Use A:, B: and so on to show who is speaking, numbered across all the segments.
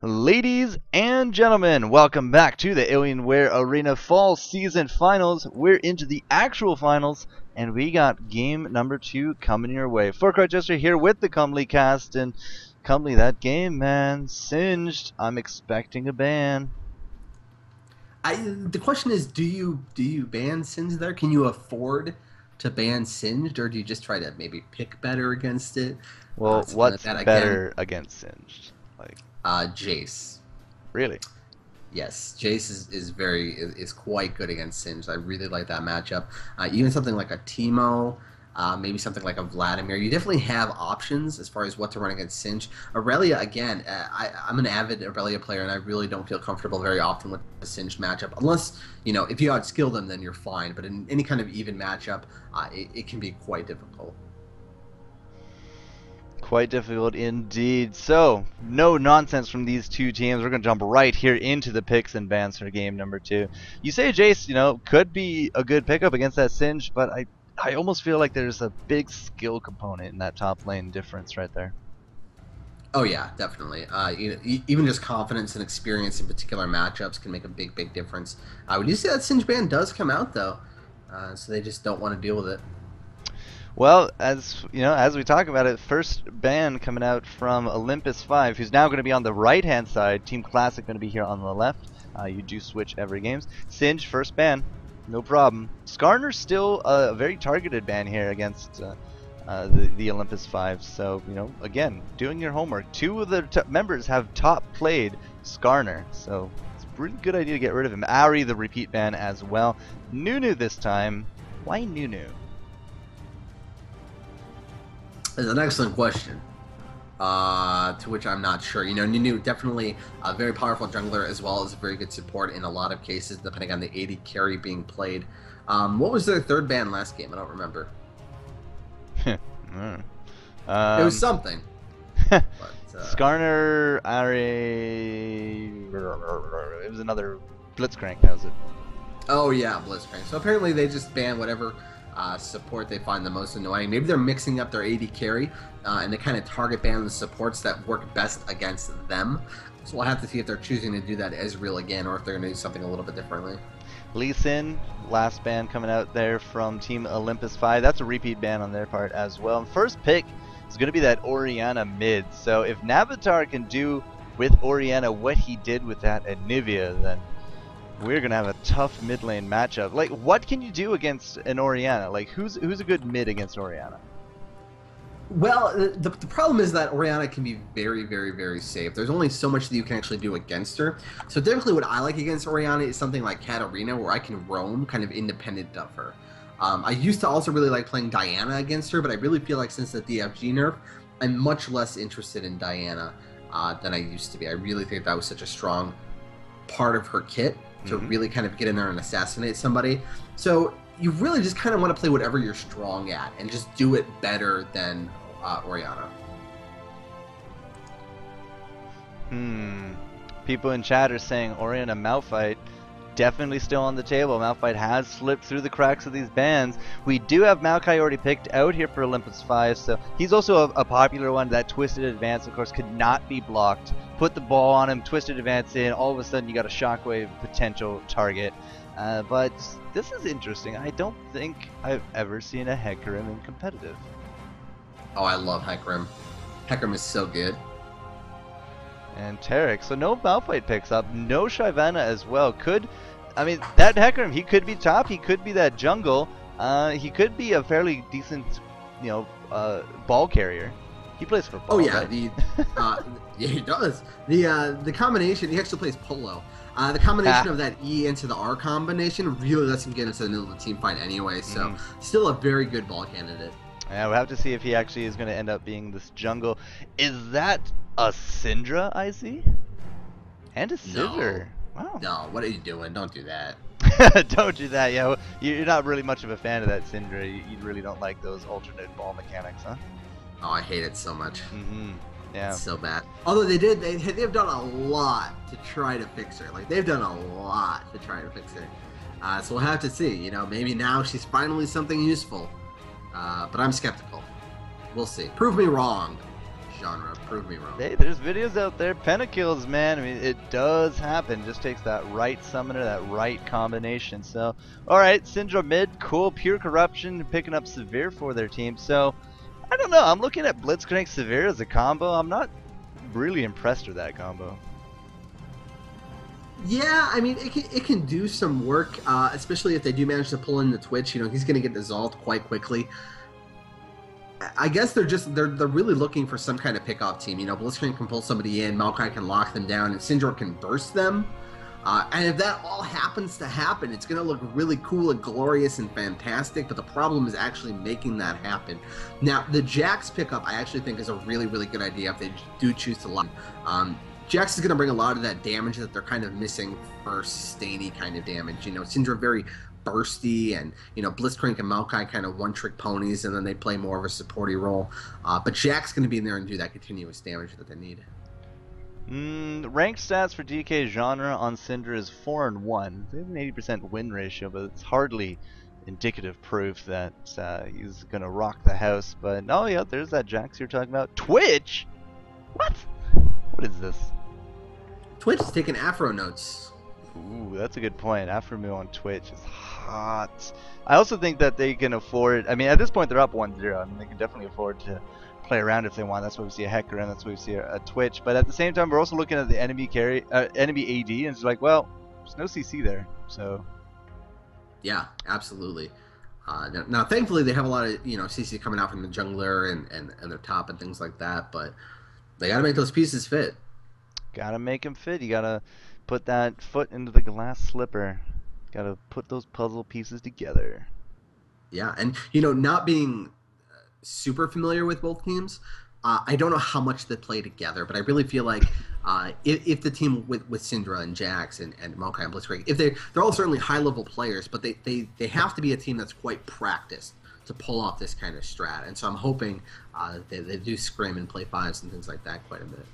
A: Ladies and gentlemen, welcome back to the Alienware Arena Fall Season Finals. We're into the actual finals, and we got game number 2 coming your way. FourCourtJester here with the Comely cast, and Comely, that game, man, singed. I'm expecting a ban.
B: The question is, do you ban Singed there? Can you afford to ban Singed, or do you just try to maybe pick better against it?
A: Well, what's better against singed?
B: Jace.
A: Really?
B: Yes, Jace is quite good against Singed. I really like that matchup. Even something like a Teemo, maybe something like a Vladimir. You definitely have options as far as what to run against Singed. Aurelia, again, I'm an avid Aurelia player, and I really don't feel comfortable very often with the Singed matchup. Unless, if you outskill them, then you're fine. But in any kind of even matchup, it can be quite difficult.
A: Quite difficult indeed. So, no nonsense from these two teams. We're going to jump right here into the picks and bans for game number 2. You say Jace, could be a good pickup against that Singe, but I almost feel like there's a big skill component in that top lane difference right there.
B: Oh yeah, definitely. Even just confidence and experience in particular matchups can make a big difference. We do see that Singe ban does come out though, so they just don't want to deal with it.
A: Well, as we talk about it, first ban coming out from Olympus5, who's now going to be on the right-hand side. Team Clasik going to be here on the left. You do switch every games. Singe, first ban, no problem. Skarner's still a very targeted ban here against the Olympus5. So, again, doing your homework. 2 of the members have top played Skarner, so it's a really good idea to get rid of him. Ari, the repeat ban as well. Nunu this time. Why Nunu?
B: It's an excellent question, to which I'm not sure. Nunu definitely a very powerful jungler as well as a very good support in a lot of cases, depending on the AD carry being played. What was their third ban last game? I don't remember. It was something.
A: But, Skarner, Ari... It was another Blitzcrank, that was it.
B: Oh yeah, Blitzcrank. So apparently they just ban whatever support they find the most annoying. Maybe they're mixing up their AD carry and they kind of target ban the supports that work best against them. So we'll have to see if they're choosing to do that Ezreal again or if they're going to do something a little bit differently.
A: Lee Sin, last ban coming out there from Team Olympus5. That's a repeat ban on their part as well. And first pick is going to be that Orianna mid. So if Navatar can do with Orianna what he did with that Anivia, then we're going to have a tough mid lane matchup. Like, what can you do against an Orianna? Like, who's a good mid against Orianna?
B: Well, the problem is that Orianna can be very safe. There's only so much that you can actually do against her. So typically what I like against Orianna is something like Katarina, where I can roam kind of independent of her. I used to also really like playing Diana against her, but I really feel like since the DFG nerf, I'm much less interested in Diana than I used to be. I really think that was such a strong part of her kit to really kind of get in there and assassinate somebody. So you really just kind of want to play whatever you're strong at and just do it better than Orianna.
A: People in chat are saying Orianna Malphite definitely still on the table. Malphite has slipped through the cracks of these bans. We do have Maokai already picked out here for Olympus5, so he's also a popular one. That twisted advance, of course, could not be blocked. Put the ball on him, twisted advance in, all of a sudden you got a shockwave potential target. But this is interesting. I don't think I've ever seen a Hecarim in competitive.
B: Oh, I love Hecarim. Hecarim is so good.
A: And Tarek, so no Malphite picks up, no Shyvana as well. That Hecarim, he could be top, he could be that jungle, he could be a fairly decent, ball carrier. He plays for ball,
B: yeah,
A: right?
B: Yeah, he does. The combination, he actually plays polo. The combination of that E into the R combination really lets him get into the middle of the team fight anyway, so still a very good ball candidate.
A: Yeah, we'll have to see if he actually is going to end up being this jungle. Is that a Syndra I see? And a Scissor.
B: No. Wow. No, what are you doing? Don't do that.
A: Don't do that. Yeah, well, you're not really much of a fan of that Syndra. You really don't like those alternate ball mechanics, huh?
B: Oh, I hate it so much.
A: Yeah.
B: It's so bad. Although they've done a lot to try to fix her. Like, they've done a lot to try to fix her. So we'll have to see. Maybe now she's finally something useful. But I'm skeptical. We'll see. Prove me wrong. genre. Prove me wrong.
A: Hey, there's videos out there. Pentakills, man. I mean, it does happen. It just takes that right summoner, that right combination. So, alright, Syndra mid, cool. Pure Corruption picking up Severe for their team. So, I don't know. I'm looking at Blitzcrank Severe as a combo. I'm not really impressed with that combo.
B: Yeah, I mean, it can do some work, especially if they do manage to pull in the Twitch. You know, he's going to get dissolved quite quickly. I guess they're really looking for some kind of pickoff team. You know, Blitzcrank can pull somebody in, Maokai can lock them down, and Syndra can burst them. And if that all happens to happen, it's going to look really cool and glorious and fantastic, but the problem is actually making that happen. Now, the Jax pickup I actually think is a really, really good idea if they do choose to lock. Jax is going to bring a lot of that damage that they're kind of missing for sustainy kind of damage. You know, Syndra very bursty, and you know, Blitzcrank and Maokai kind of one-trick ponies, and then they play more of a supporty role. But Jack's going to be in there and do that continuous damage that they need.
A: Ranked stats for DK genre on Syndra is 4-1. They have an 80% win ratio, but it's hardly indicative proof that he's going to rock the house. But oh yeah, there's that Jax you're talking about. Twitch? What? What is this?
B: Twitch is taking Afro notes.
A: Ooh, that's a good point. Afro on Twitch is hot. I also think that they can afford, I mean, at this point they're up 1-0. I mean, they can definitely afford to play around if they want. That's why we see a Hecker and that's why we see a Twitch. But at the same time, we're also looking at the enemy enemy AD, and it's like, well, there's no CC there. So,
B: yeah, absolutely. Now, thankfully, they have a lot of CC coming out from the jungler and their top and things like that. But they got to make those pieces fit.
A: Gotta make them fit. You gotta put that foot into the glass slipper. Gotta put those puzzle pieces together.
B: Yeah, and not being super familiar with both teams, I don't know how much they play together, but I really feel like if the team with Syndra and Jax and Maokai and Blitzcrank, if they're all certainly high level players, but they have to be a team that's quite practiced to pull off this kind of strat. And so I'm hoping they do scrim and play fives and things like that quite a bit.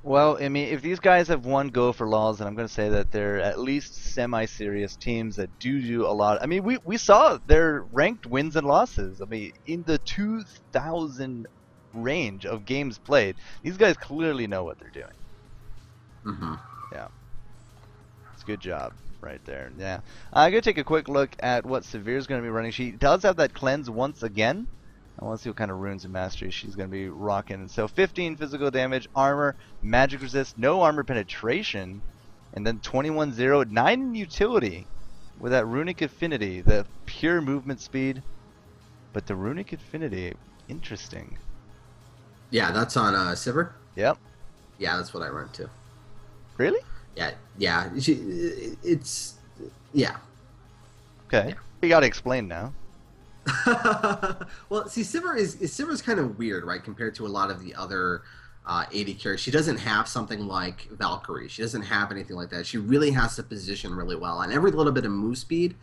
A: Well, I mean, if these guys have one go for laws, then I'm going to say that they're at least semi-serious teams that do a lot. I mean, we saw their ranked wins and losses. I mean, in the 2,000 range of games played, these guys clearly know what they're doing.
B: Mm-hmm.
A: Yeah. It's a good job right there. Yeah. I'm going to take a quick look at what Severe's going to be running. She does have that cleanse once again. I want to see what kind of runes and mastery she's going to be rocking. So 15 physical damage, armor, magic resist, no armor penetration, and then 21-0, 9 in utility with that runic affinity, the pure movement speed. But the runic affinity, interesting.
B: Yeah, that's on Sivir?
A: Yep.
B: Yeah, that's what I run too.
A: Really?
B: Yeah. Yeah. Yeah.
A: Okay.
B: Yeah.
A: You got to explain now.
B: Well, see, Sivir's kind of weird, right, compared to a lot of the other AD carries. She doesn't have something like Valkyrie. She doesn't have anything like that. She really has to position really well, and every little bit of move speed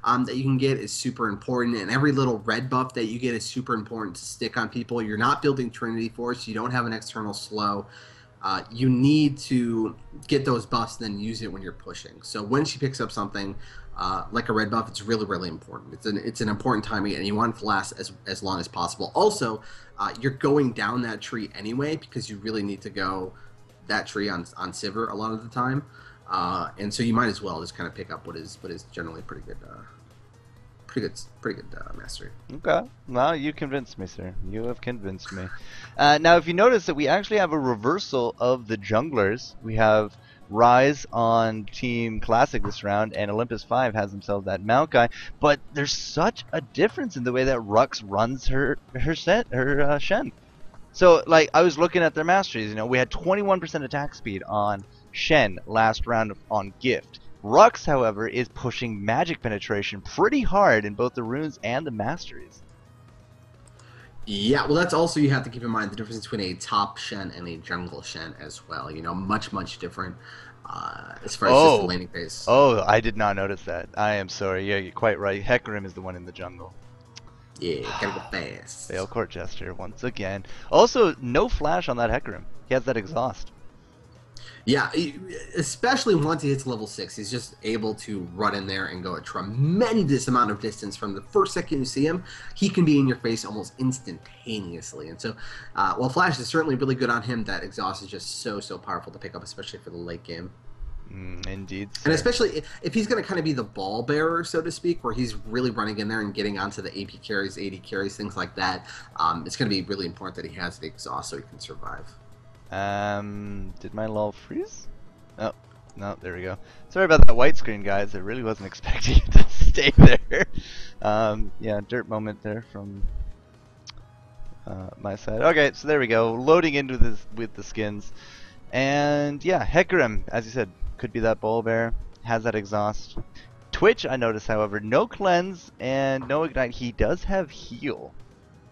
B: that you can get is super important, and every little red buff that you get is super important to stick on people. You're not building Trinity Force. You don't have an external slow. You need to get those buffs and then use it when you're pushing. So when she picks up something like a red buff, it's really, really important. It's an important timing, and you want it to last as long as possible. Also, you're going down that tree anyway because you really need to go that tree on Sivir a lot of the time, and so you might as well just kind of pick up what is generally pretty good mastery.
A: Okay. Well, you convinced me, sir. You have convinced me. Now, if you notice that we actually have a reversal of the junglers. We have Rise on Team Clasik this round, and Olympus5 has themselves that Maokai. But there's such a difference in the way that Rux runs her Shen. So, like, I was looking at their masteries. We had 21% attack speed on Shen last round on Gift. Rux, however, is pushing magic penetration pretty hard in both the runes and the masteries.
B: Yeah, well, that's also, you have to keep in mind the difference between a top Shen and a jungle Shen as well. Much different as far as just the laning phase.
A: Oh, I did not notice that. I am sorry. Yeah, you're quite right. Hecarim is the one in the jungle.
B: Yeah, gotta go fast.
A: FourCourtJester once again. Also, no flash on that Hecarim. He has that exhaust.
B: Yeah, especially once he hits level 6, he's just able to run in there and go a tremendous amount of distance. From the first second you see him, he can be in your face almost instantaneously. And so, while Flash is certainly really good on him, that exhaust is just so powerful to pick up, especially for the late game.
A: Indeed,
B: And
A: sir.
B: especially if he's going to kind of be the ball bearer, so to speak, where he's really running in there and getting onto the AP carries, AD carries, things like that, it's going to be really important that he has the exhaust so he can survive.
A: Did my lull freeze? Oh, no, there we go. Sorry about that white screen, guys. I really wasn't expecting it to stay there. Yeah, dirt moment there from my side. Okay, so there we go. Loading into this with the skins. And yeah, Hecarim, as you said, could be that ball bear. Has that exhaust. Twitch, I noticed, however, no cleanse and no ignite. He does have heal.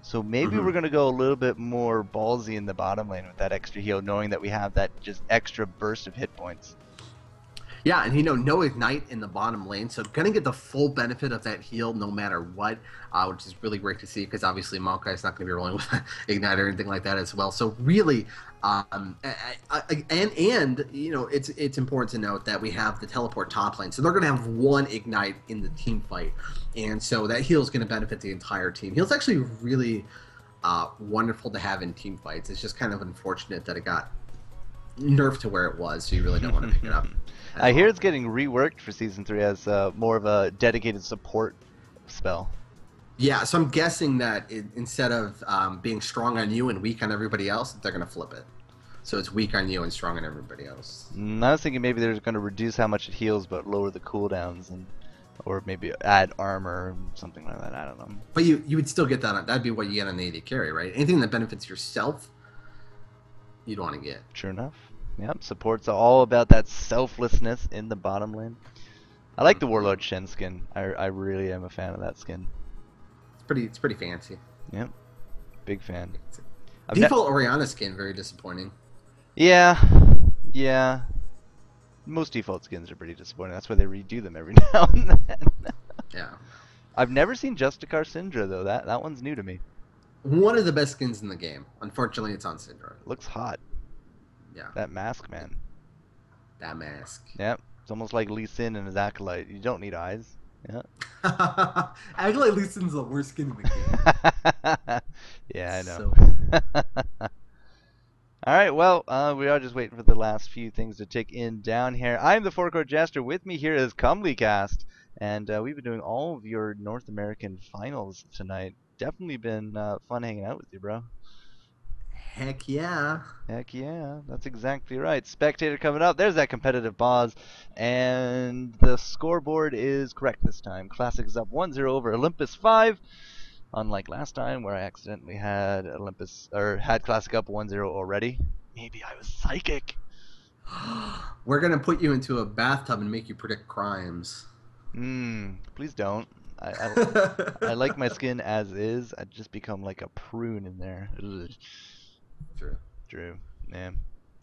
A: So maybe we're going to go a little bit more ballsy in the bottom lane with that extra heal, knowing that we have that just extra burst of hit points.
B: Yeah, and no ignite in the bottom lane, so gonna get the full benefit of that heal no matter what, which is really great to see because obviously Maokai is not gonna be rolling with ignite or anything like that as well. So really, and it's important to note that we have the teleport top lane, so they're gonna have one ignite in the team fight, and so that heal is gonna benefit the entire team. Heal's actually really wonderful to have in team fights. It's just kind of unfortunate that it got nerfed to where it was, so you really don't want to pick it up.
A: I hear it's getting reworked for Season 3 as more of a dedicated support spell.
B: Yeah, so I'm guessing that instead of being strong on you and weak on everybody else, they're going to flip it. So it's weak on you and strong on everybody else.
A: I was thinking maybe they're going to reduce how much it heals but lower the cooldowns, or maybe add armor or something like that. I don't know.
B: But you would still get that. That'd be what you get on the AD carry, right? Anything that benefits yourself, you'd want to get.
A: Sure enough. Yep, support's all about that selflessness in the bottom lane. I like the Warlord Shen skin. I really am a fan of that skin.
B: It's pretty fancy.
A: Yep, big fan.
B: Default Orianna skin, very disappointing.
A: Yeah. Most default skins are pretty disappointing. That's why they redo them every now and then.
B: Yeah.
A: I've never seen Justicar Syndra though. That one's new to me.
B: One of the best skins in the game. Unfortunately, it's on Syndra.
A: Looks hot.
B: Yeah.
A: That mask, man.
B: That mask.
A: Yep. It's almost like Lee Sin and his acolyte. You don't need eyes. Yeah.
B: Acolyte Lee Sin's the worst skin in the
A: game. Yeah, I know.
B: So...
A: Alright, well, we are just waiting for the last few things to tick in down here. I'm the FourCourtJester. With me here is ComelyCast. And we've been doing all of your North American finals tonight. Definitely been fun hanging out with you, bro.
B: Heck yeah.
A: Heck yeah. That's exactly right. Spectator coming up. There's that competitive pause. And the scoreboard is correct this time. Clasik is up 1-0 over Olympus5. Unlike last time where I accidentally had had Clasik up 1-0 already. Maybe I was psychic.
B: We're going to put you into a bathtub and make you predict crimes.
A: Please don't. I like my skin as is. I'd just become like a prune in there. Ugh. True. Yeah.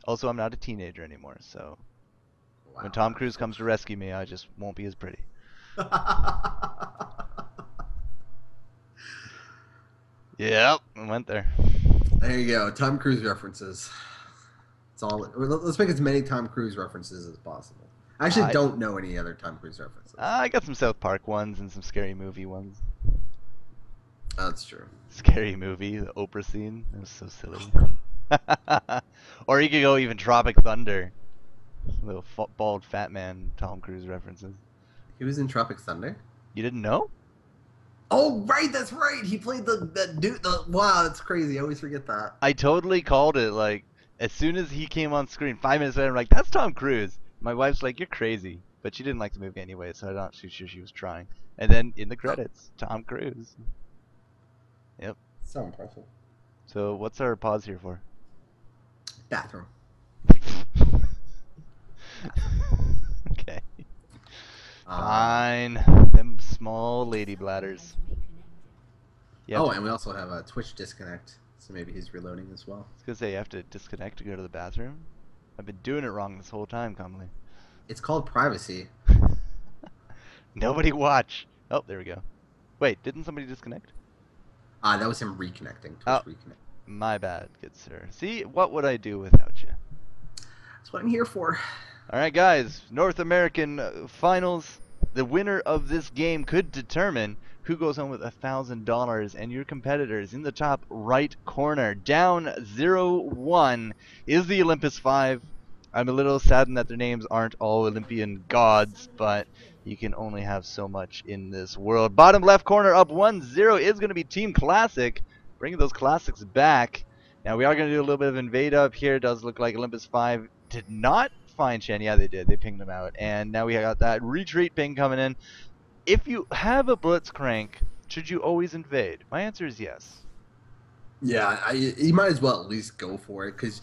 A: Also, I'm not a teenager anymore, so when Tom Cruise comes to rescue me, I just won't be as pretty. Yep, I went there.
B: There you go. Tom Cruise references. It's all. Let's make as many Tom Cruise references as possible. I actually don't know any other Tom Cruise references.
A: I got some South Park ones and some Scary Movie ones.
B: Oh, that's true.
A: Scary Movie, the Oprah scene. That was so silly. Or you could go even Tropic Thunder. Little bald fat man Tom Cruise references.
B: He was in Tropic Thunder?
A: You didn't know?
B: Oh, right, that's right. He played that dude. Wow, that's crazy. I always forget that.
A: I totally called it. Like, as soon as he came on screen, 5 minutes later, I'm like, that's Tom Cruise. My wife's like, you're crazy. But she didn't like the movie anyway, so I'm not too sure she was trying. And then in the credits, Tom Cruise. Yep.
B: So impressive.
A: So what's our pause here for?
B: Bathroom.
A: Okay. Fine. Them small lady bladders.
B: Oh, and we also have a Twitch disconnect, so maybe he's reloading as well.
A: I was gonna say you have to disconnect to go to the bathroom. I've been doing it wrong this whole time, Comely.
B: It's called privacy.
A: Nobody watch. Oh, there we go. Wait, didn't somebody disconnect?
B: That was him reconnecting.
A: Reconnect. My bad, good sir. See, what would I do without you?
B: That's what I'm here for.
A: All right, guys, North American finals. The winner of this game could determine who goes home with $1,000, and your competitors in the top right corner, down 0-1, is the Olympus5. I'm a little saddened that their names aren't all Olympian gods, but you can only have so much in this world. Bottom left corner, up 1-0, is going to be Team Clasik, bringing those classics back. Now, we are going to do a little bit of invade up here. It does look like Olympus5 did not find Chen. Yeah, they did. They pinged them out. And now we got that retreat ping coming in. If you have a Blitzcrank, should you always invade? My answer is yes.
B: Yeah, you might as well at least go for it, because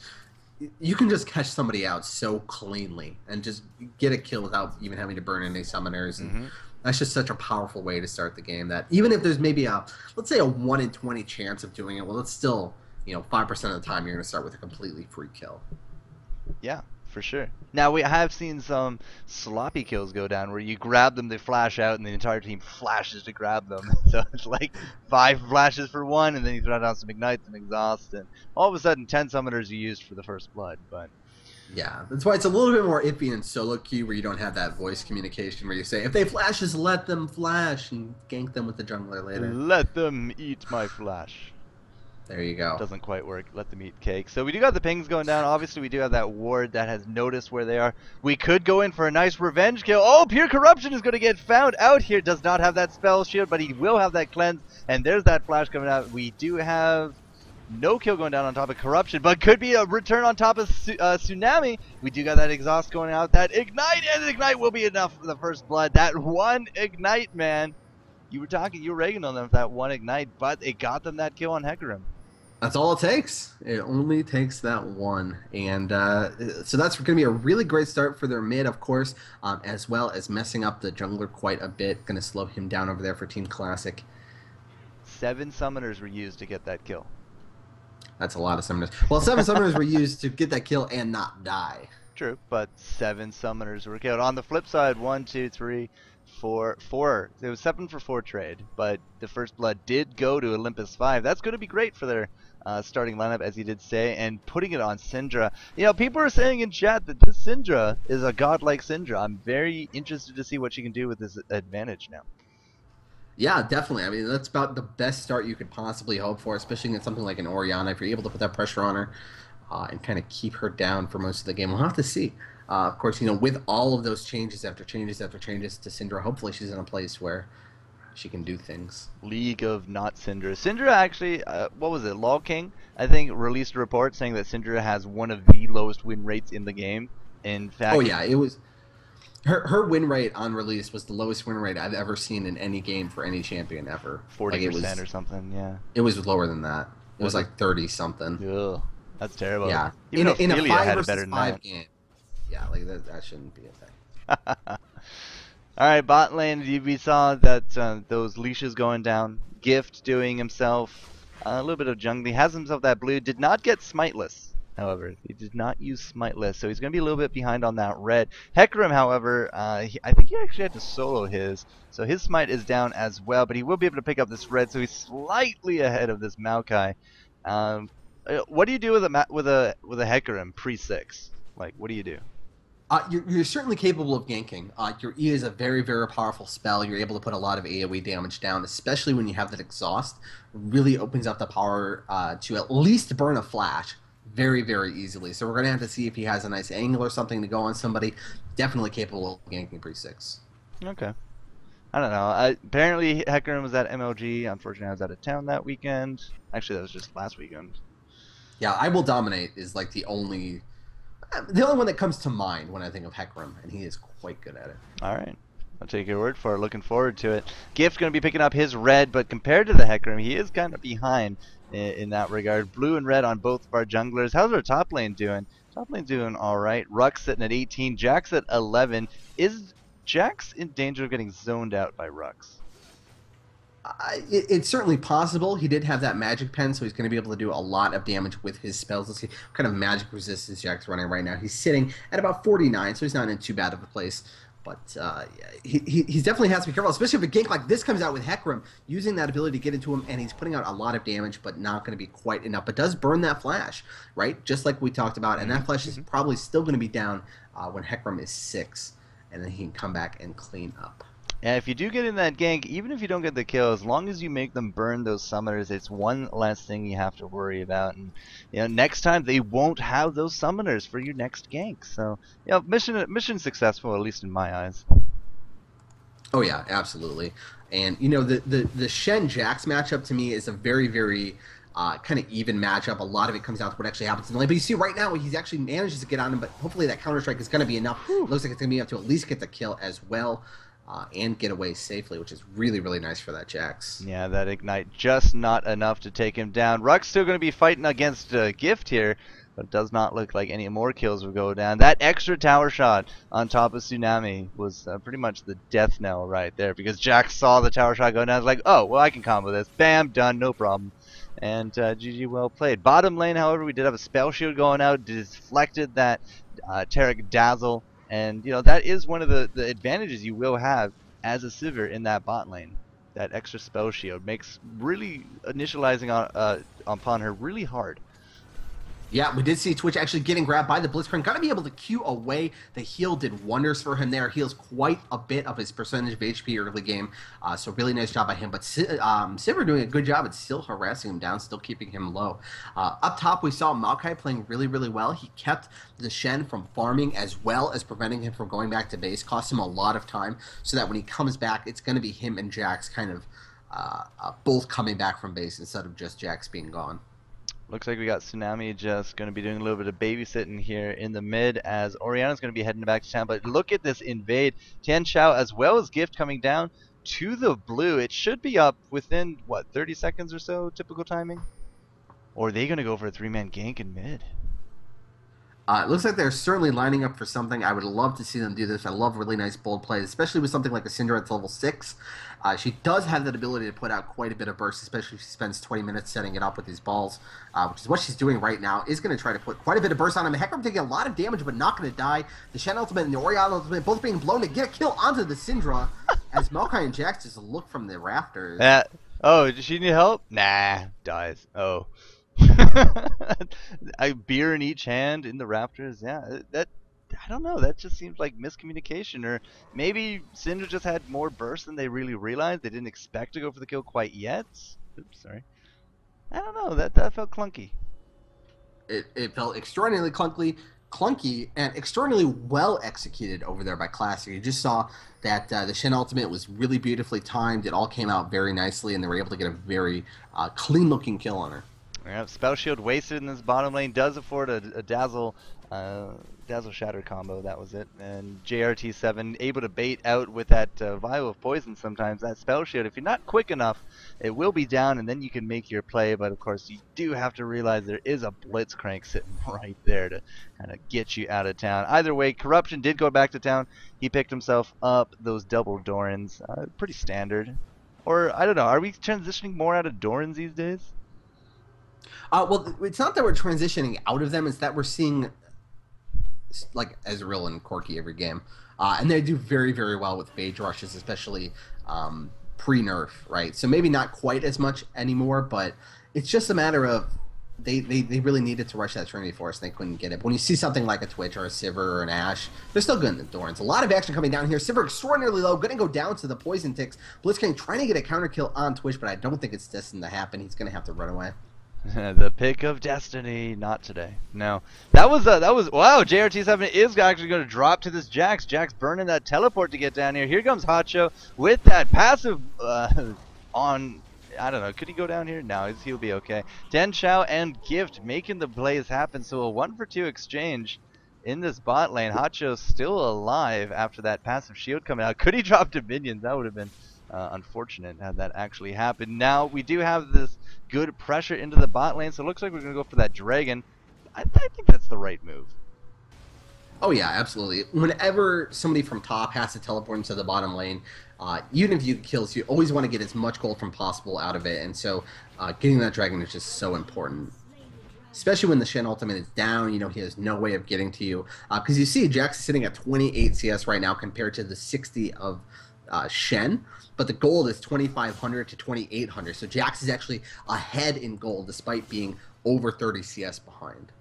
B: you can just catch somebody out so cleanly and just get a kill without even having to burn any summoners. And that's just such a powerful way to start the game, that even if there's maybe let's say a 1 in 20 chance of doing it, well, it's still, 5% of the time you're going to start with a completely free kill.
A: Yeah, for sure. Now, we have seen some sloppy kills go down where you grab them, they flash out, and the entire team flashes to grab them. So it's like 5 flashes for 1, and then you throw down some ignites and exhaust, and all of a sudden 10 summoners are used for the first blood. But
B: yeah, that's why it's a little bit more iffy in solo queue, where you don't have that voice communication where you say, if they flash, just let them flash and gank them with the jungler later.
A: Let them eat my flash.
B: There you go.
A: Doesn't quite work. Let them eat cake. So we do got the pings going down. Obviously, we do have that ward that has noticed where they are. We could go in for a nice revenge kill. Oh, Pure Corruption is going to get found out here. Does not have that spell shield, but he will have that cleanse. And there's that flash coming out. We do have no kill going down on top of Corruption, but could be a return on top of Tsunami. We do got that exhaust going out. That ignite, and ignite will be enough for the first blood. That one ignite, man. You were ragging on them for that one ignite, but it got them that kill on Hecarim.
B: That's all it takes. It only takes that one. And so that's going to be a really great start for their mid, of course, as well as messing up the jungler quite a bit. Going to slow him down over there for Team Clasik.
A: 7 summoners were used to get that kill.
B: That's a lot of summoners. Well, 7 summoners were used to get that kill and not die.
A: True, but 7 summoners were killed. On the flip side, 1, 2, 3, 4. It was 7 for 4 trade, but the first blood did go to Olympus5. That's going to be great for their starting lineup, as he did say, and putting it on Syndra. People are saying in chat that this Syndra is a godlike Syndra. I'm very interested to see what she can do with this advantage now.
B: Yeah, definitely. I mean, that's about the best start you could possibly hope for, especially against something like an Orianna. If you're able to put that pressure on her and kind of keep her down for most of the game, we'll have to see. Of course, with all of those changes after changes after changes to Syndra, hopefully she's in a place where she can do things.
A: League of not Syndra. Syndra actually, what was it? Law King, I think, released a report saying that Syndra has one of the lowest win rates in the game. In fact,
B: oh yeah, it was her win rate on release was the lowest win rate I've ever seen in any game for any champion ever.
A: 40% or something. Yeah,
B: it was lower than that. It was like 30 something.
A: Ugh, that's terrible.
B: Yeah,
A: in a
B: 5 versus 5 game. Yeah, like that shouldn't be a thing.
A: Alright, bot lane, we saw that those leashes going down. Gift doing himself a little bit of jungling. Has himself that blue. Did not get smiteless, however. He did not use smiteless, so he's going to be a little bit behind on that red. Hecarim, however, I think he actually had to solo his. So his smite is down as well, but he will be able to pick up this red, so he's slightly ahead of this Maokai. What do you do with a Hecarim pre-6? Like, what do you do?
B: You're certainly capable of ganking. Your E is a very, very powerful spell. You're able to put a lot of AoE damage down, especially when you have that exhaust. Really opens up the power to at least burn a flash very, very easily. So we're going to have to see if he has a nice angle or something to go on somebody. Definitely capable of ganking pre-6.
A: Okay. I don't know. Apparently Hecarim was at MLG. Unfortunately, I was out of town that weekend. Actually, that was just last weekend.
B: Yeah, I Will Dominate is like the only one that comes to mind when I think of Hecarim, and he is quite good at it.
A: All right. I'll take your word for it. Looking forward to it. Gift going to be picking up his red, but compared to the Hecarim, he is kind of behind in that regard. Blue and red on both of our junglers. How's our top lane doing? Top lane's doing all right. Ruck's sitting at 18. Jack's at 11. Is Jack's in danger of getting zoned out by Rux?
B: It's certainly possible. He did have that magic pen, so he's going to be able to do a lot of damage with his spells. Let's see what kind of magic resistance Jack's running right now. He's sitting at about 49, so he's not in too bad of a place. But he definitely has to be careful, especially if a gank like this comes out with Hecarim, using that ability to get into him, and he's putting out a lot of damage, but not going to be quite enough. But does burn that flash, right? Just like we talked about, and that flash is probably still going to be down when Hecarim is 6, and then he can come back and clean up.
A: Yeah, if you do get in that gank, even if you don't get the kill, as long as you make them burn those summoners, it's one less thing you have to worry about. And next time they won't have those summoners for your next gank. So mission successful, at least in my eyes.
B: Oh yeah, absolutely. And the Shen Jax matchup to me is a very, very kind of even matchup. A lot of it comes down to what actually happens in the lane. But you see right now he's actually manages to get on him, but hopefully that counter strike is going to be enough. It looks like it's going to be enough to at least get the kill as well. And get away safely, which is really, really nice for that Jax.
A: Yeah, that Ignite just not enough to take him down. Ruck's still going to be fighting against Gift here, but it does not look like any more kills will go down. That extra tower shot on top of Tsunami was pretty much the death knell right there, because Jax saw the tower shot go down. It's like, oh, well, I can combo this. Bam, done, no problem. And GG, well played. Bottom lane, however, we did have a spell shield going out, deflected that Taric Dazzle. And that is one of the advantages you will have as a Sivir in that bot lane. That extra spell shield makes really initializing upon her really hard.
B: Yeah, we did see Twitch actually getting grabbed by the Blitzcrank. Got to be able to Q away. The heal did wonders for him there. Heals quite a bit of his percentage of HP early game. So really nice job by him. But Sivir doing a good job at still harassing him down, still keeping him low. Up top, we saw Maokai playing really, really well. He kept the Shen from farming as well as preventing him from going back to base. Cost him a lot of time so that when he comes back, it's going to be him and Jax kind of both coming back from base instead of just Jax being gone.
A: Looks like we got Tsunami just going to be doing a little bit of babysitting here in the mid, as Orianna's going to be heading back to town. But look at this invade. Tian Xiao as well as Gift coming down to the blue. It should be up within, what, 30 seconds or so, typical timing? Or are they going to go for a 3-man gank in mid?
B: It looks like they're certainly lining up for something. I would love to see them do this. I love really nice bold plays, especially with something like a Syndra at level 6. She does have that ability to put out quite a bit of burst, especially if she spends 20 minutes setting it up with these balls, which is what she's doing right now. Is going to try to put quite a bit of burst on him. Hecarim taking a lot of damage, but not going to die. The Shen ultimate and the Orianna ultimate both being blown to get a kill onto the Syndra, as Maokai and Jax just look from the rafters.
A: Oh, does she need help? Nah, dies. Oh. A beer in each hand in the rafters. Yeah, that I don't know. That just seems like miscommunication, or maybe Syndra just had more burst than they really realized. They didn't expect to go for the kill quite yet. Oops, sorry. I don't know. That felt clunky.
B: It felt extraordinarily clunky and extraordinarily well executed over there by Clasik. You just saw that the Shen ultimate was really beautifully timed. It all came out very nicely, and they were able to get a very clean-looking kill on her.
A: Yeah, spell shield wasted in this bottom lane does afford a dazzle shatter combo. That was it. And JRT7 able to bait out with that vial of poison. Sometimes that spell shield, if you're not quick enough, it will be down, and then you can make your play. But of course, you do have to realize there is a Blitzcrank sitting right there to kind of get you out of town. Either way, Corruption did go back to town. He picked himself up those double Dorans. Pretty standard. Or I don't know. Are we transitioning more out of Dorans these days?
B: Well, it's not that we're transitioning out of them. It's that we're seeing, like, Ezreal and Corki every game. And they do very, very well with Phage rushes, especially pre-nerf, right? So maybe not quite as much anymore, but it's just a matter of they really needed to rush that Trinity Force, and they couldn't get it. But when you see something like a Twitch or a Sivir or an Ashe, they're still good in the Dorans. A lot of action coming down here. Sivir extraordinarily low, going to go down to the Poison Ticks. Blitzcrank trying to get a counter kill on Twitch, but I don't think it's destined to happen. He's going to have to run away.
A: The pick of destiny, not today. No, that was wow. JRT7 is actually going to drop to this Jax. Jax burning that teleport to get down here. Here comes Hotcho with that passive on. I don't know. Could he go down here? No, he'll be okay. Tian Xiao and Gift making the plays happen. So a 1-for-2 exchange in this bot lane. Hotcho's still alive after that passive shield coming out. Could he drop to minions? That would have been unfortunate had that actually happened. Now we do have this good pressure into the bot lane, so it looks like we're going to go for that dragon. I think that's the right move.
B: Oh yeah, absolutely. Whenever somebody from top has to teleport into the bottom lane, even if you get kills, you always want to get as much gold from possible out of it, and so getting that dragon is just so important. especially when the Shen ultimate is down. You know, he has no way of getting to you. Because you see, Jax is sitting at 28 CS right now compared to the 60 of Shen. But the gold is 2,500 to 2,800. So Jax is actually ahead in gold despite being over 30 CS behind.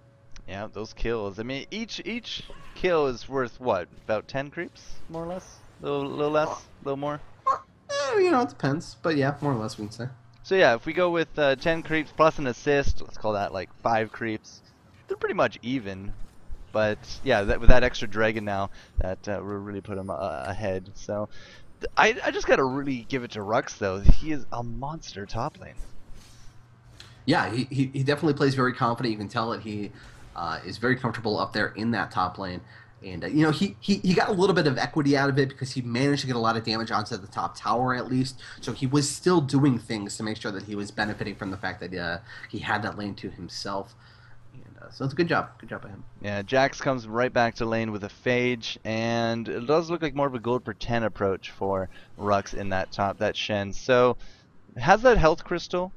A: Yeah, those kills. I mean, each kill is worth what? About 10 creeps, more or less? A little less, a little more?
B: You know, it depends. But yeah, more or less we can say.
A: So yeah, if we go with 10 creeps plus an assist, let's call that like 5 creeps. They're pretty much even. But yeah, with that extra dragon now, that will really put him ahead. So I just gotta really give it to Rux though. He is a monster top lane.
B: Yeah, he definitely plays very confident. You can tell that he is very comfortable up there in that top lane. And, you know, he got a little bit of equity out of it because he managed to get a lot of damage onto the top tower at least. So he was still doing things to make sure that he was benefiting from the fact that he had that lane to himself. And, so it's a good job. Good job by him.
A: Yeah, Jax comes right back to lane with a Phage, and it does look like more of a gold per 10 approach for Rux in that Shen. So, has that health crystal?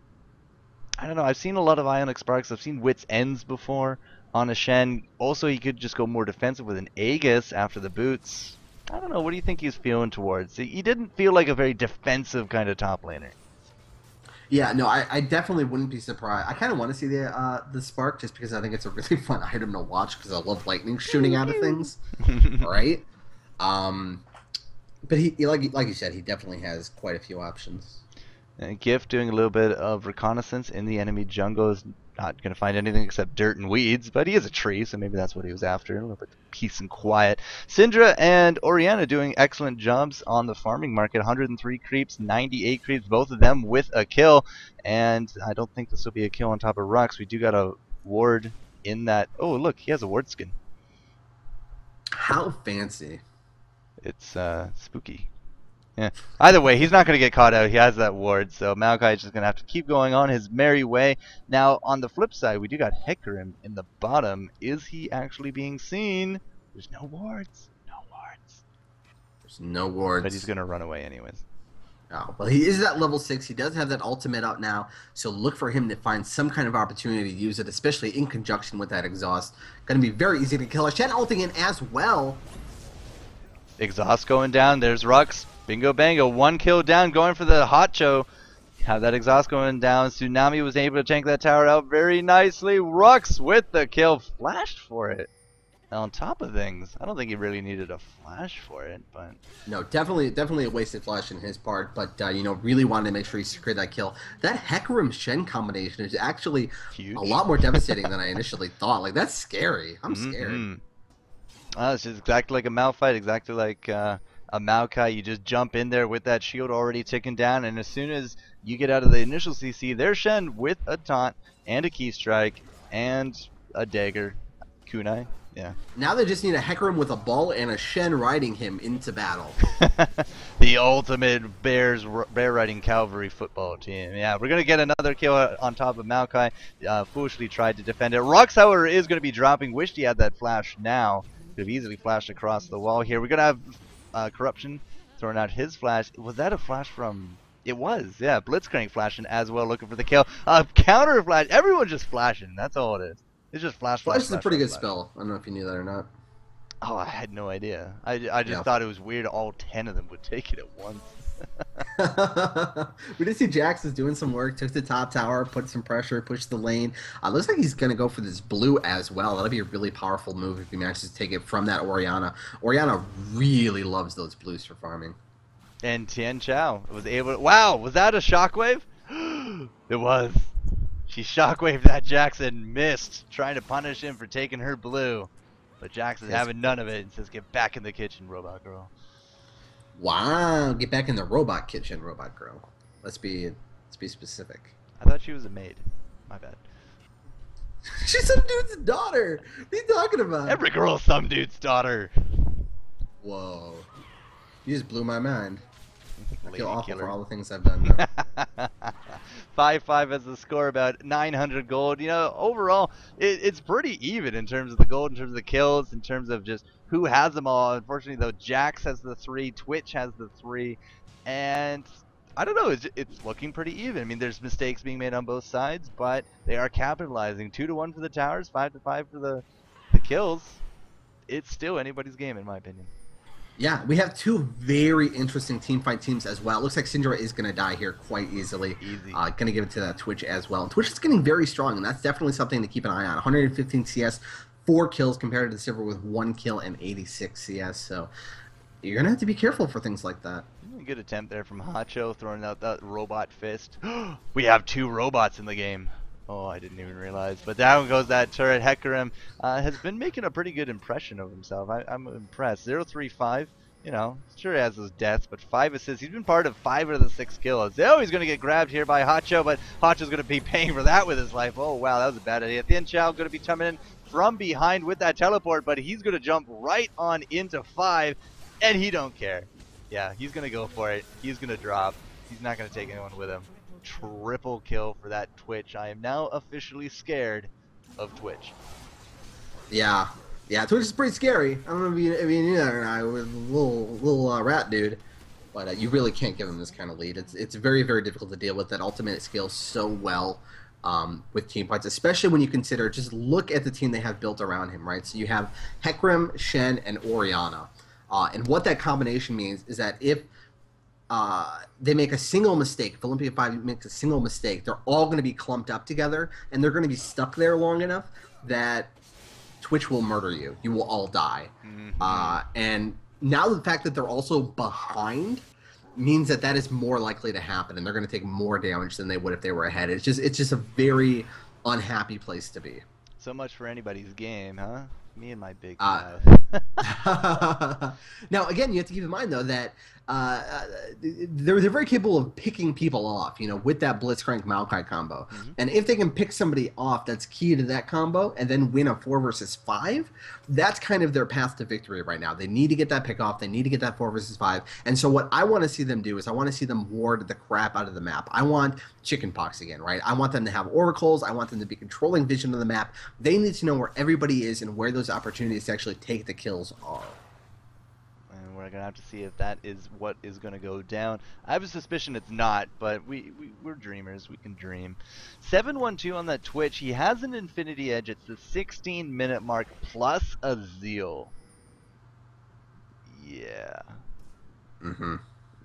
A: I don't know, I've seen a lot of Ionic Sparks, I've seen Wit's Ends before on a Shen. Also, he could just go more defensive with an Aegis after the boots. I don't know, what do you think he's feeling towards? He didn't feel like a very defensive kind of top laner.
B: Yeah, no, I definitely wouldn't be surprised. I kind of want to see the Spark just because I think it's a really fun item to watch because I love lightning shooting out of things, right? But he like you said, he definitely has quite a few options.
A: And Gift doing a little bit of reconnaissance in the enemy jungle is not going to find anything except dirt and weeds, but he is a tree, so maybe that's what he was after, a little bit of peace and quiet. Syndra and Orianna doing excellent jobs on the farming market, 103 creeps, 98 creeps, both of them with a kill, and I don't think this will be a kill on top of Rux. We do got a ward in that. Oh, look, he has a ward skin.
B: How fancy.
A: It's spooky. Yeah. Either way, he's not going to get caught out. He has that ward, so Maokai is just going to have to keep going on his merry way. Now, on the flip side, we do got Hecarim in the bottom. Is he actually being seen? There's no wards. No wards.
B: There's no wards.
A: But he's going to run away anyways.
B: Oh, well, he is at level 6. He does have that ultimate out now, so look for him to find some kind of opportunity to use it, especially in conjunction with that exhaust. Going to be very easy to kill. Shen ulting in as well.
A: Exhaust going down. There's Rux. Bingo bango. 1 kill down, going for the Hotcho. Have that exhaust going down. Tsunami was able to tank that tower out very nicely. Rux with the kill. Flashed for it. On top of things, I don't think he really needed a flash for it, but
B: no, definitely a wasted flash in his part. But you know, really wanted to make sure he secured that kill. That Hecarim Shen combination is actually huge. A lot more devastating than I initially thought. Like, that's scary. I'm scared.
A: It's just exactly like a Malphite, exactly like a Maokai. You just jump in there with that shield already ticking down, and as soon as you get out of the initial CC, there's Shen with a taunt and a key strike and a dagger, kunai. Yeah.
B: Now they just need a Hecarim with a ball and a Shen riding him into battle.
A: The ultimate bear riding cavalry football team. Yeah, we're gonna get another kill on top of Maokai. Foolishly tried to defend it. Rux, however, is gonna be dropping. Wished he had that flash now. Could have easily flashed across the wall here. We're gonna have Corruption throwing out his flash. Was that a flash from? It was. Yeah, Blitzcrank flashing as well, looking for the kill. Counter flash. Everyone's just flashing. That's all it is. It's just flash.
B: Flash is a pretty good spell. I don't know if you knew that or not.
A: Oh, I had no idea. I just thought it was weird all 10 of them would take it at once.
B: We did see Jax is doing some work, took the top tower, put some pressure, pushed the lane. Looks like he's going to go for this blue as well. That'll be a really powerful move if he manages to take it from that Orianna. Orianna really loves those blues for farming.
A: And Tian Chao was able to... Wow, was that a shockwave? It was. She shockwaved that Jackson, missed, trying to punish him for taking her blue. But Jackson's having none of it and says, "Get back in the kitchen, robot girl."
B: Wow, get back in the robot kitchen, robot girl. Let's be specific.
A: I thought she was a maid. My bad.
B: She's some dude's daughter. What are you talking about?
A: Every girl's some dude's daughter.
B: Whoa. You just blew my mind. I feel awful
A: killer.
B: For all the things I've done now.
A: 5-5 as the score, about 900 gold. You know, overall, it's pretty even in terms of the gold, in terms of the kills, in terms of just who has them all. Unfortunately, though, Jax has the 3, Twitch has the 3, and I don't know. It's looking pretty even. I mean, there's mistakes being made on both sides, but they are capitalizing. 2-1 for the towers, 5-5 for the kills. It's still anybody's game, in my opinion.
B: Yeah, we have two very interesting team fight teams as well. It looks like Syndra is going to die here quite easily.
A: Easy.
B: Going to give it to Twitch as well. And Twitch is getting very strong, and that's definitely something to keep an eye on. 115 CS, 4 kills compared to the Silver with 1 kill and 86 CS. So you're going to have to be careful for things like that.
A: Good attempt there from Hacho, throwing out that robot fist. We have 2 robots in the game. Oh, I didn't even realize. But down goes that turret. Hecarim has been making a pretty good impression of himself. I'm impressed. 0-3-5. You know, sure he has those deaths, but 5 assists. He's been part of 5 of the 6 kills. Oh, he's going to get grabbed here by Hacho, but Hacho's going to be paying for that with his life. Oh, wow, that was a bad idea. Thin Chow going to be coming in from behind with that teleport, but he's going to jump right on into 5, and he don't care. Yeah, he's going to go for it. He's going to drop. He's not going to take anyone with him. Triple kill for that Twitch. I am now officially scared of Twitch.
B: Yeah. Yeah, Twitch is pretty scary. I don't know if you know that or not. With a little rat dude. But you really can't give him this kind of lead. It's very, very difficult to deal with. That ultimate scales so well with team fights, especially when you consider, just look at the team they have built around him, right? So you have Hecarim, Shen, and Orianna. And what that combination means is that if they make a single mistake, if Olympus5 makes a single mistake, they're all going to be clumped up together, and they're going to be stuck there long enough that Twitch will murder you. You will all die. Mm-hmm. And now the fact that they're also behind means that that is more likely to happen, and they're going to take more damage than they would if they were ahead. It's just a very unhappy place to be.
A: So much for anybody's game, huh? Me and my big mouth.
B: Now, again, you have to keep in mind, though, that they're very capable of picking people off, you know, with that Blitzcrank Maokai combo. Mm-hmm. And if they can pick somebody off that's key to that combo and then win a 4 versus 5, that's kind of their path to victory right now. They need to get that pick off. They need to get that 4 versus 5. And so what I want to see them do is I want to see them ward the crap out of the map. I want chickenpox again, right? I want them to have oracles. I want them to be controlling vision of the map. They need to know where everybody is and where those opportunities to actually take the kills are.
A: And we're going to have to see if that is what is going to go down. I have a suspicion it's not, but we're dreamers. We can dream. 712 on that Twitch. He has an Infinity Edge. It's the 16-minute mark plus a Zeal. Yeah.
B: Mm-hmm.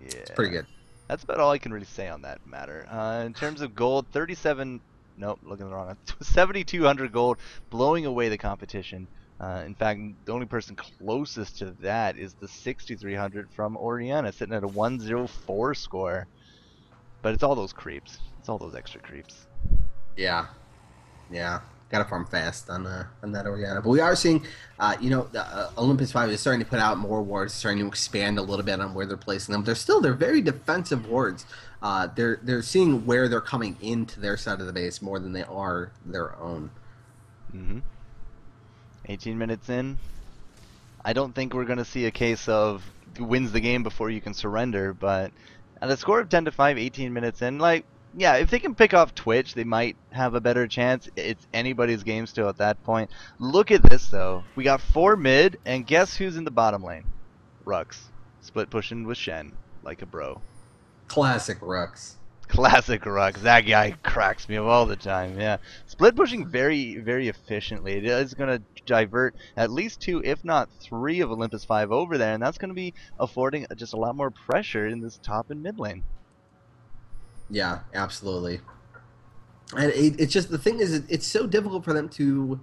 A: Yeah.
B: It's pretty good.
A: That's about all I can really say on that matter. In terms of gold, 37... Nope, looking wrong. 7,200 gold, blowing away the competition. In fact, the only person closest to that is the 6,300 from Orianna, sitting at a 104 score. But it's all those creeps. It's all those extra creeps.
B: Yeah. Yeah. Gotta farm fast on that Orianna. But we are seeing, Olympus5 is starting to put out more wards, starting to expand a little bit on where they're placing them. They're very defensive wards. They're seeing where they're coming into their side of the base more than they are their own.
A: Mm-hmm. 18 minutes in. I don't think we're going to see a case of wins the game before you can surrender, but at a score of 10-5, 18 minutes in, yeah, if they can pick off Twitch, they might have a better chance. It's anybody's game still at that point. Look at this, though. We got 4 mid, and guess who's in the bottom lane? Rux. Split pushing with Shen, like a bro.
B: Classic Rux.
A: Classic Rux. That guy cracks me up all the time, yeah. Split pushing very, very efficiently. It is going to divert at least 2, if not 3 of Olympus5 over there, and that's going to be affording just a lot more pressure in this top and mid lane.
B: Yeah, absolutely. And it's just, the thing is, it's so difficult for them to,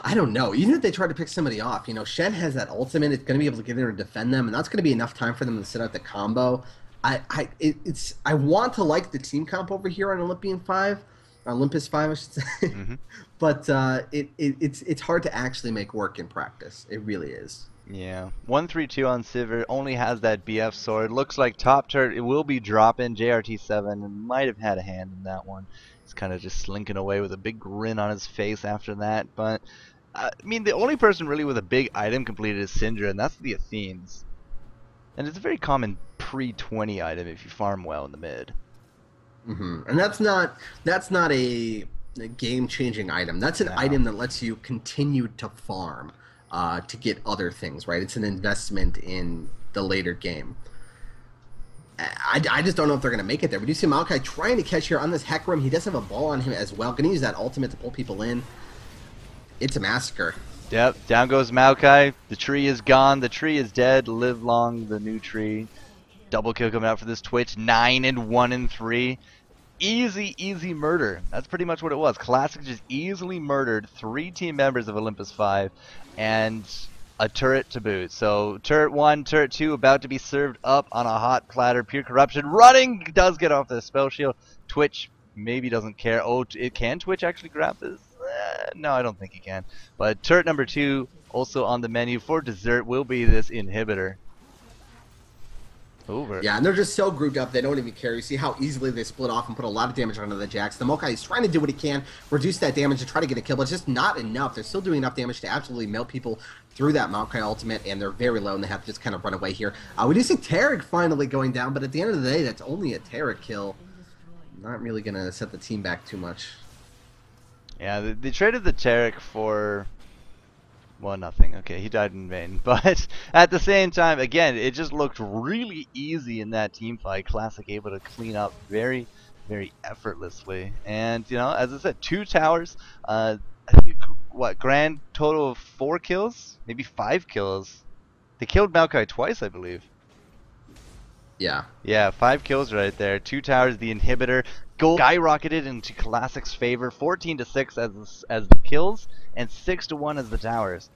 B: I don't know, even if they try to pick somebody off, Shen has that ultimate, it's going to be able to get in and defend them, and that's going to be enough time for them to sit out the combo. I want to like the team comp over here on Olympus5, I should say, mm-hmm. But it's hard to actually make work in practice. It really is.
A: Yeah, 132 on Sivir, only has that BF sword. Looks like top turret, it will be dropping. JRT7 might have had a hand in that one. He's kind of just slinking away with a big grin on his face after that. But, I mean, the only person really with a big item completed is Syndra, and that's the Athenes. And it's a very common pre-20 item if you farm well in the mid.
B: Mm-hmm. And that's not a game-changing item. That's an item that lets you continue to farm. To get other things, right? It's an investment in the later game. I just don't know if they're going to make it there. We do see Maokai trying to catch here on this Hecarim. He does have a ball on him as well. Going to use that ultimate to pull people in. It's a massacre.
A: Yep, down goes Maokai. The tree is gone. The tree is dead. Live long the new tree. Double kill coming out for this Twitch. 9 and 1 and 3. Easy murder. That's pretty much what it was. Clasik just easily murdered 3 team members of Olympus5 and a turret to boot. So turret 1, turret 2 about to be served up on a hot platter. Pure corruption. Running does get off the spell shield. Twitch maybe doesn't care. Oh, can Twitch actually grab this? No, I don't think he can. But turret number 2 also on the menu for dessert will be this inhibitor. Over.
B: Yeah, and they're just so grouped up, they don't even care. You see how easily they split off and put a lot of damage onto the Jax. The Maokai is trying to do what he can, reduce that damage to try to get a kill, but it's just not enough. They're still doing enough damage to absolutely melt people through that Maokai ultimate, and they're very low, and they have to just kind of run away here. We do see Tarek finally going down, but at the end of the day, that's only a Tarek kill. Not really going to set the team back too much.
A: Yeah, they traded the Tarek for... well, nothing. Okay, he died in vain. But at the same time, again, it just looked really easy in that team fight. Clasik able to clean up very effortlessly. And, you know, as I said, 2 towers. I think, what, grand total of 4 kills? Maybe 5 kills. They killed Maokai twice, I believe.
B: Yeah.
A: Yeah, 5 kills right there. 2 towers, the inhibitor. Gold skyrocketed into Clasik's favor. 14-6 as the kills, and 6-1 as the towers.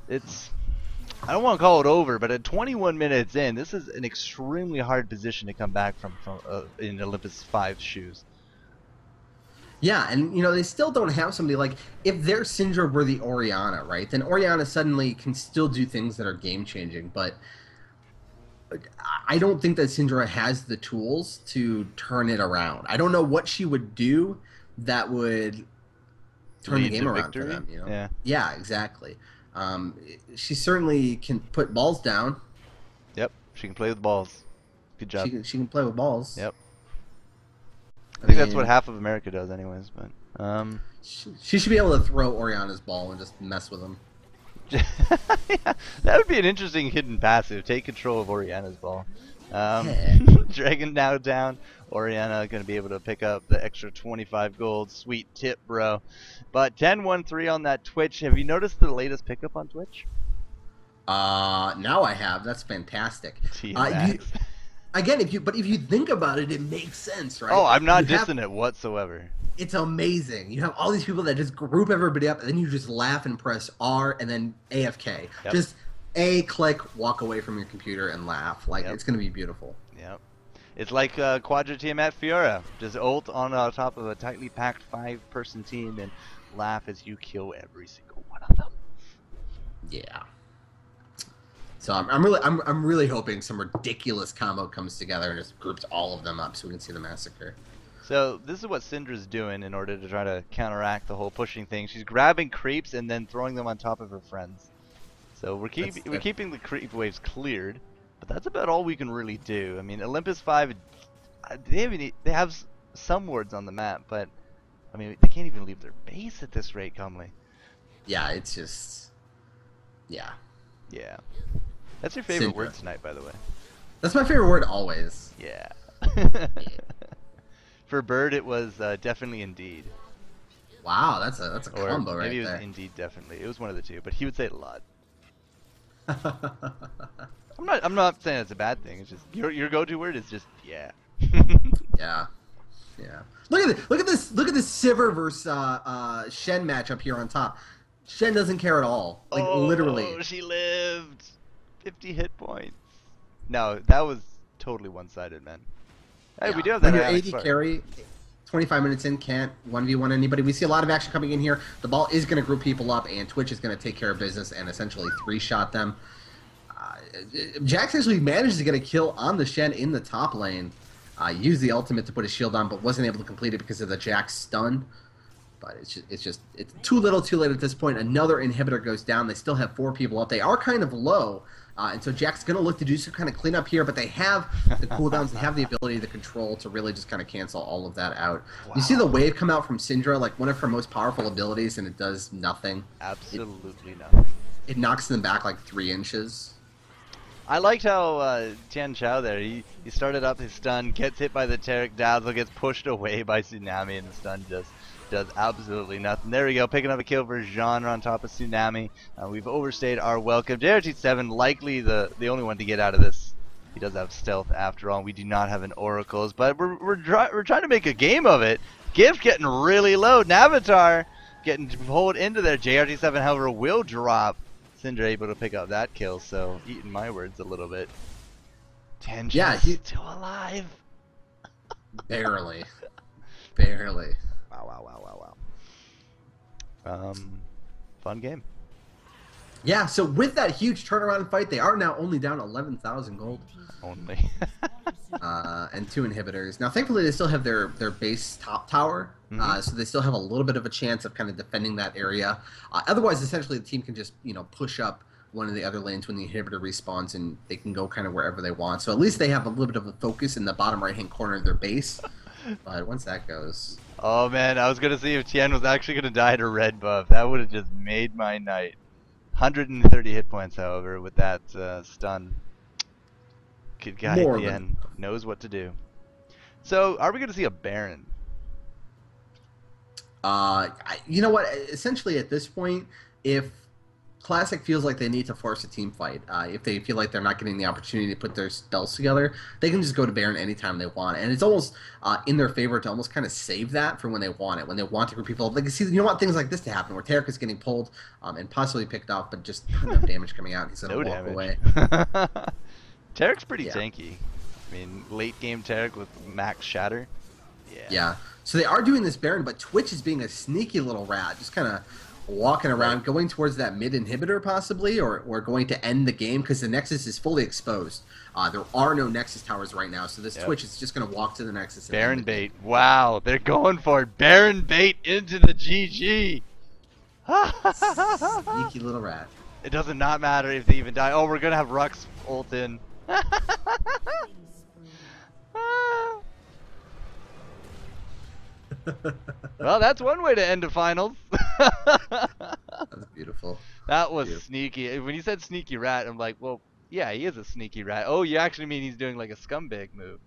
A: It's... I don't want to call it over, but at 21 minutes in, this is an extremely hard position to come back from in Olympus5's shoes.
B: Yeah, and you know, they still don't have somebody like, if their Syndra were the Orianna, right, then Orianna suddenly can still do things that are game-changing, but I don't think that Syndra has the tools to turn it around. I don't know what she would do that would turn the game around for them. You know? Yeah, exactly. She certainly can put balls down.
A: Yep, she can play with balls. Good job.
B: She can play with balls.
A: Yep. I think that's what half of America does, anyways. But
B: she should be able to throw Orianna's ball and just mess with them.
A: Yeah, that would be an interesting hidden passive. Take control of Orianna's ball. Dragon now down. Orianna going to be able to pick up the extra 25 gold. Sweet tip, bro. But 10-1-3 on that Twitch. Have you noticed the latest pickup on Twitch?
B: Now I have. That's fantastic. Again, if you think about it, it makes sense, right?
A: Oh, I'm not dissing it whatsoever.
B: It's amazing. You have all these people that just group everybody up, and then you just laugh and press R and then AFK. Yep. Just A, click, walk away from your computer and laugh. Like, it's going to be beautiful.
A: Yep. It's like Quadra Tiamat Fiora. Just ult on top of a tightly packed 5-person team and laugh as you kill every single one of them.
B: Yeah. So I'm really hoping some ridiculous combo comes together and just groups all of them up so we can see the massacre.
A: So this is what Syndra's doing in order to try to counteract the whole pushing thing. She's grabbing creeps and then throwing them on top of her friends. So we're keeping the creep waves cleared, but that's about all we can really do. I mean, Olympus5, they have some wards on the map, but I mean, they can't even leave their base at this rate, Comley.
B: Yeah, it's just, yeah.
A: Yeah. That's your favorite word tonight, by the way.
B: That's my favorite word always.
A: Yeah. For Bird, it was definitely indeed.
B: Wow, that's a combo right there.
A: Maybe it was indeed definitely. It was one of the two, but he would say it a lot. I'm not saying it's a bad thing. It's just your go-to word is just yeah.
B: Yeah. Look at this Sivir versus Shen matchup here on top. Shen doesn't care at all. Like literally.
A: Oh, she lived. 50 hit points. No, that was totally one-sided, man. Hey, we do have that.
B: When your AD carry, 25 minutes in, can't 1v1 anybody. We see a lot of action coming in here. The ball is going to group people up, and Twitch is going to take care of business and essentially 3-shot them. Jax actually managed to get a kill on the Shen in the top lane. Used the ultimate to put his shield on, but wasn't able to complete it because of the Jax stun. But it's too little, too late at this point. Another inhibitor goes down. They still have 4 people up. They are kind of low. And so Jack's going to look to do some kind of cleanup here, but they have the cooldowns, they have the ability, the control to really just kind of cancel all of that out. Wow. You see the wave come out from Syndra, like one of her most powerful abilities, and it does nothing.
A: Absolutely nothing.
B: It knocks them back like 3 inches.
A: I liked how Tian Chao there, he started up his stun, gets hit by the Taric Dazzle, gets pushed away by Tsunami, and the stun just does absolutely nothing. There we go, picking up a kill for Genre on top of Tsunami. We've overstayed our welcome. JRT7 likely the only one to get out of this. He does have stealth after all. We do not have an Oracles, but we're trying to make a game of it. Gift getting really low. Navatar getting pulled into there. JRT7, however, will drop. Syndra able to pick up that kill, so eating my words a little bit. Tension still alive.
B: Barely. Barely.
A: Wow. Fun game.
B: Yeah, so with that huge turnaround fight, they are now only down 11,000 gold.
A: Only.
B: And 2 inhibitors. Now, thankfully, they still have their base top tower, so they still have a little bit of a chance of kind of defending that area. Otherwise, essentially, the team can just push up one of the other lanes when the inhibitor respawns, and they can go kind of wherever they want. So at least they have a little bit of a focus in the bottom right-hand corner of their base. But once that goes...
A: Oh, man, I was going to see if Tian was actually going to die to red buff. That would have just made my night. 130 hit points, however, with that stun. Good guy at the end. Knows what to do. So, are we going to see a Baron?
B: You know what? Essentially, at this point, if Clasik feels like they need to force a team fight, if they feel like they're not getting the opportunity to put their spells together, they can just go to Baron anytime they want. And it's almost in their favor to almost kind of save that for when they want it, when they want to group people up. Like, you don't want things like this to happen, where Taric is getting pulled and possibly picked off, but just not enough damage coming out. He's going to walk away.
A: Taric's pretty tanky. I mean, late game Taric with max shatter.
B: Yeah. So they are doing this Baron, but Twitch is being a sneaky little rat, just kind of walking around, going towards that mid inhibitor possibly, or going to end the game because the Nexus is fully exposed. There are no Nexus towers right now, so this Twitch is just going to walk to the Nexus.
A: Baron bait. Wow, they're going for it. Baron bait into the GG.
B: Sneaky little rat.
A: It does not matter if they even die. Oh, we're going to have Rux ult in. Well, that's one way to end the finals.
B: That's beautiful.
A: That was sneaky. When you said sneaky rat, I'm like, well, yeah, he is a sneaky rat. Oh, you actually mean he's doing like a scumbag move.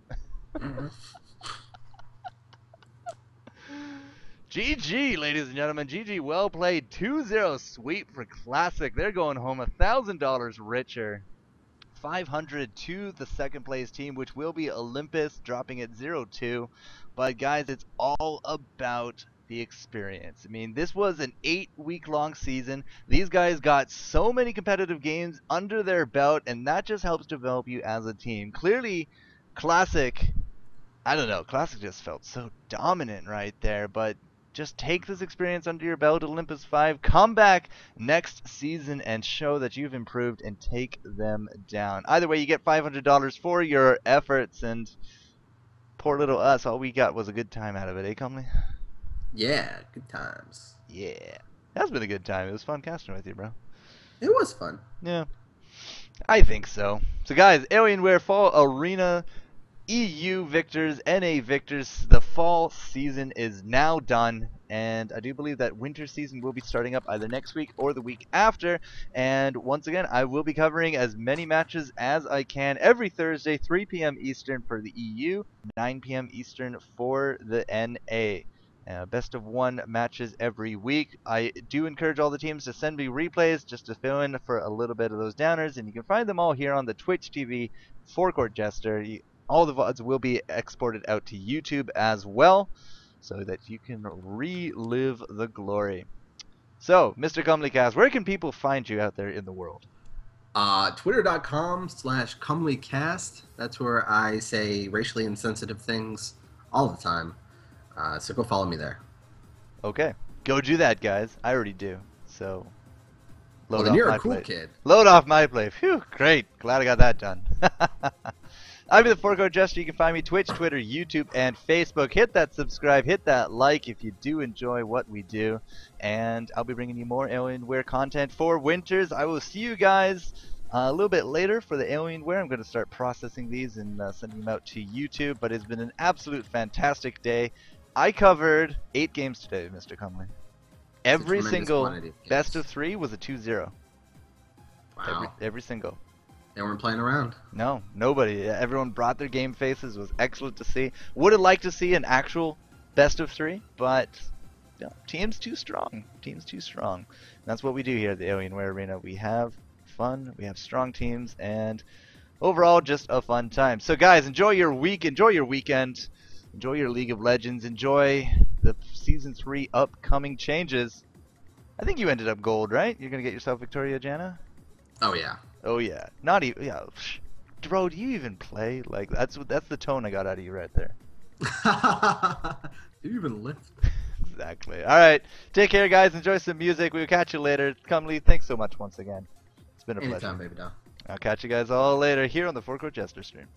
A: GG, ladies and gentlemen. GG, well played. 2-0 sweep for Clasik. They're going home $1,000 richer. 500 to the second place team, which will be Olympus, dropping at 0-2. But guys, it's all about the experience. I mean, this was an 8-week-long season. These guys got so many competitive games under their belt, and that just helps develop you as a team. Clearly, Clasik, I don't know, Clasik just felt so dominant right there, but just take this experience under your belt, Olympus5. Come back next season and show that you've improved and take them down. Either way, you get $500 for your efforts, and poor little us, all we got was a good time out of it, eh, Comley?
B: Yeah, good times.
A: Yeah. That's been a good time. It was fun casting with you, bro.
B: It was fun.
A: Yeah. I think so. So, guys, Alienware Fall Arena EU victors, NA victors, the fall season is now done, and I do believe that winter season will be starting up either next week or the week after. And once again, I will be covering as many matches as I can every Thursday, 3 p.m. Eastern for the EU, 9 p.m. Eastern for the NA. Best of 1 matches every week. I do encourage all the teams to send me replays just to fill in for a little bit of those downers, and you can find them all here on the Twitch TV FourCourtJester. All the VODs will be exported out to YouTube as well, so that you can relive the glory. So, Mr. Comelycast, where can people find you out there in the world?
B: Twitter.com/ComelyCast. That's where I say racially insensitive things all the time. So go follow me there.
A: Okay. Go do that, guys. I already do. So,
B: Well, then you're a cool kid.
A: Load off my plate. Phew, great. Glad I got that done. I'm the FourCourtJester. You can find me Twitch, Twitter, YouTube, and Facebook. Hit that subscribe, hit that like if you do enjoy what we do. And I'll be bringing you more Alienware content for winters. I will see you guys a little bit later for the Alienware. I'm going to start processing these and sending them out to YouTube. But it's been an absolute fantastic day. I covered 8 games today, Mr. Cumley. Every single best of 3 was a 2-0.
B: Wow.
A: Every single.
B: They weren't playing around.
A: No, nobody. Everyone brought their game faces. It was excellent to see. Would have liked to see an actual best of 3, but no, team's too strong. Team's too strong. And that's what we do here at the Alienware Arena. We have fun. We have strong teams, and overall, just a fun time. So, guys, enjoy your week. Enjoy your weekend. Enjoy your League of Legends. Enjoy the Season 3 upcoming changes. I think you ended up gold, right? You're going to get yourself Victoria Jana?
B: Oh yeah.
A: Oh, yeah. Not even... Yeah. Bro, do you even play? Like, that's the tone I got out of you right there.
B: Do you even lift?
A: Exactly. All right. Take care, guys. Enjoy some music. We'll catch you later. Cumley, thanks so much once again. It's been a pleasure.
B: Anytime, baby doll.
A: I'll catch you guys all later here on the FourCourtJester stream.